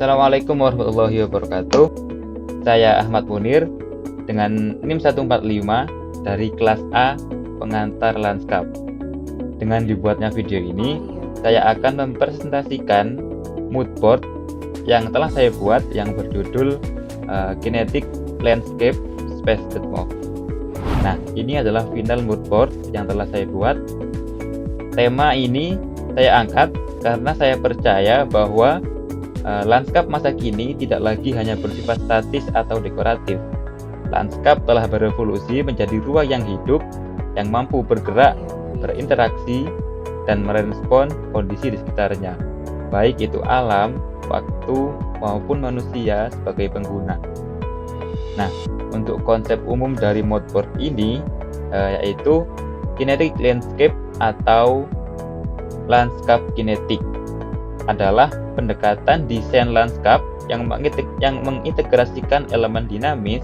Assalamualaikum warahmatullahi wabarakatuh. Saya Ahmad Munir dengan NIM 145 dari kelas A pengantar lanskap. Dengan dibuatnya video ini, saya akan mempresentasikan mood board yang telah saya buat yang berjudul Kinetic Landscape Space Move. Nah, ini adalah final mood board yang telah saya buat. Tema ini saya angkat karena saya percaya bahwa lanskap masa kini tidak lagi hanya bersifat statis atau dekoratif. Lanskap telah berevolusi menjadi ruang yang hidup, yang mampu bergerak, berinteraksi, dan merespon kondisi di sekitarnya, baik itu alam, waktu, maupun manusia sebagai pengguna. Nah, untuk konsep umum dari mood board ini yaitu kinetic landscape atau lanskap kinetik adalah pendekatan desain lanskap yang mengintegrasikan elemen dinamis.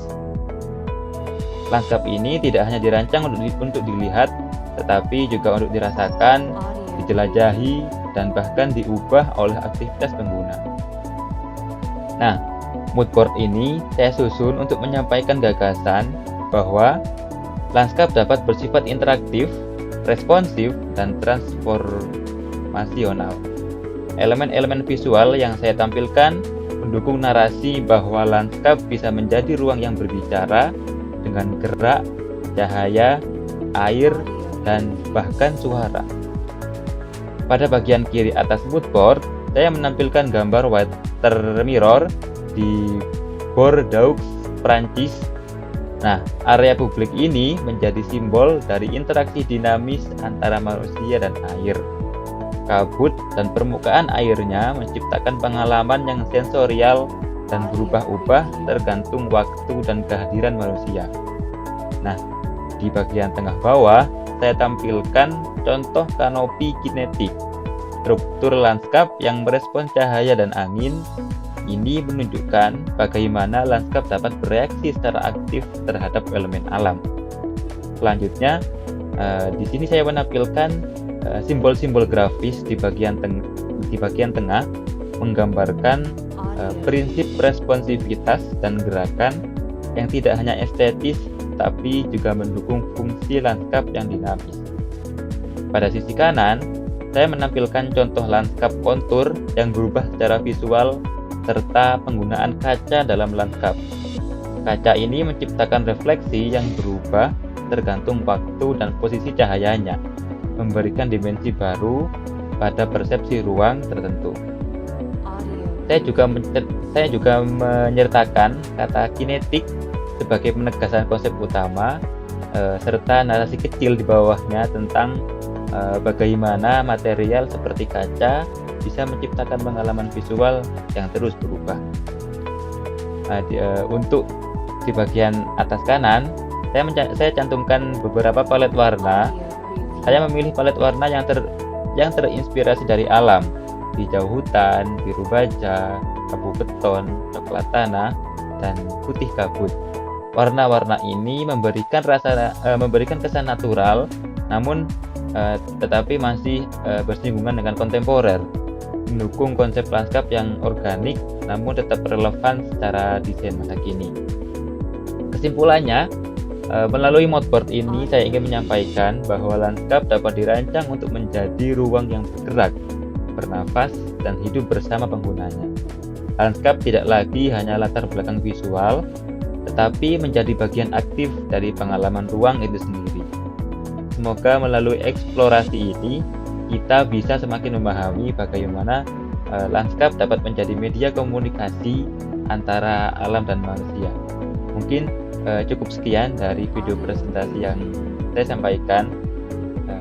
Lanskap ini tidak hanya dirancang untuk dilihat, tetapi juga untuk dirasakan, dijelajahi, dan bahkan diubah oleh aktivitas pengguna. Nah, mood board ini saya susun untuk menyampaikan gagasan bahwa lanskap dapat bersifat interaktif, responsif, dan transformasional. Elemen-elemen visual yang saya tampilkan mendukung narasi bahwa lanskap bisa menjadi ruang yang berbicara dengan gerak, cahaya, air, dan bahkan suara. Pada bagian kiri atas mood board, saya menampilkan gambar water mirror di Bordeaux, Prancis. Nah, area publik ini menjadi simbol dari interaksi dinamis antara manusia dan air. Kabut dan permukaan airnya menciptakan pengalaman yang sensorial dan berubah-ubah tergantung waktu dan kehadiran manusia. Nah, di bagian tengah bawah saya tampilkan contoh kanopi kinetik, struktur lanskap yang merespons cahaya dan angin. Ini menunjukkan bagaimana lanskap dapat bereaksi secara aktif terhadap elemen alam. Selanjutnya, di sini saya menampilkan simbol-simbol grafis di bagian tengah menggambarkan prinsip responsivitas dan gerakan yang tidak hanya estetis tapi juga mendukung fungsi lanskap yang dinamis. Pada sisi kanan, saya menampilkan contoh lanskap kontur yang berubah secara visual serta penggunaan kaca dalam lanskap. Kaca ini menciptakan refleksi yang berubah tergantung waktu dan posisi cahayanya, memberikan dimensi baru pada persepsi ruang tertentu. Saya juga menyertakan kata kinetik sebagai penegasan konsep utama serta narasi kecil di bawahnya tentang bagaimana material seperti kaca bisa menciptakan pengalaman visual yang terus berubah. Untuk di bagian atas kanan, saya cantumkan beberapa palet warna. Saya memilih palet warna yang terinspirasi dari alam, hijau hutan, biru baja, abu beton, coklat tanah, dan putih kabut. Warna-warna ini memberikan kesan natural, namun tetapi masih bersinggungan dengan kontemporer, mendukung konsep lanskap yang organik namun tetap relevan secara desain masa kini. Kesimpulannya, melalui mood board ini saya ingin menyampaikan bahwa lanskap dapat dirancang untuk menjadi ruang yang bergerak, bernafas, dan hidup bersama penggunanya. Lanskap tidak lagi hanya latar belakang visual, tetapi menjadi bagian aktif dari pengalaman ruang itu sendiri. Semoga melalui eksplorasi ini, kita bisa semakin memahami bagaimana lanskap dapat menjadi media komunikasi antara alam dan manusia. Mungkin cukup sekian dari video presentasi yang saya sampaikan.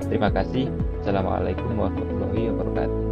Terima kasih. Assalamualaikum warahmatullahi wabarakatuh.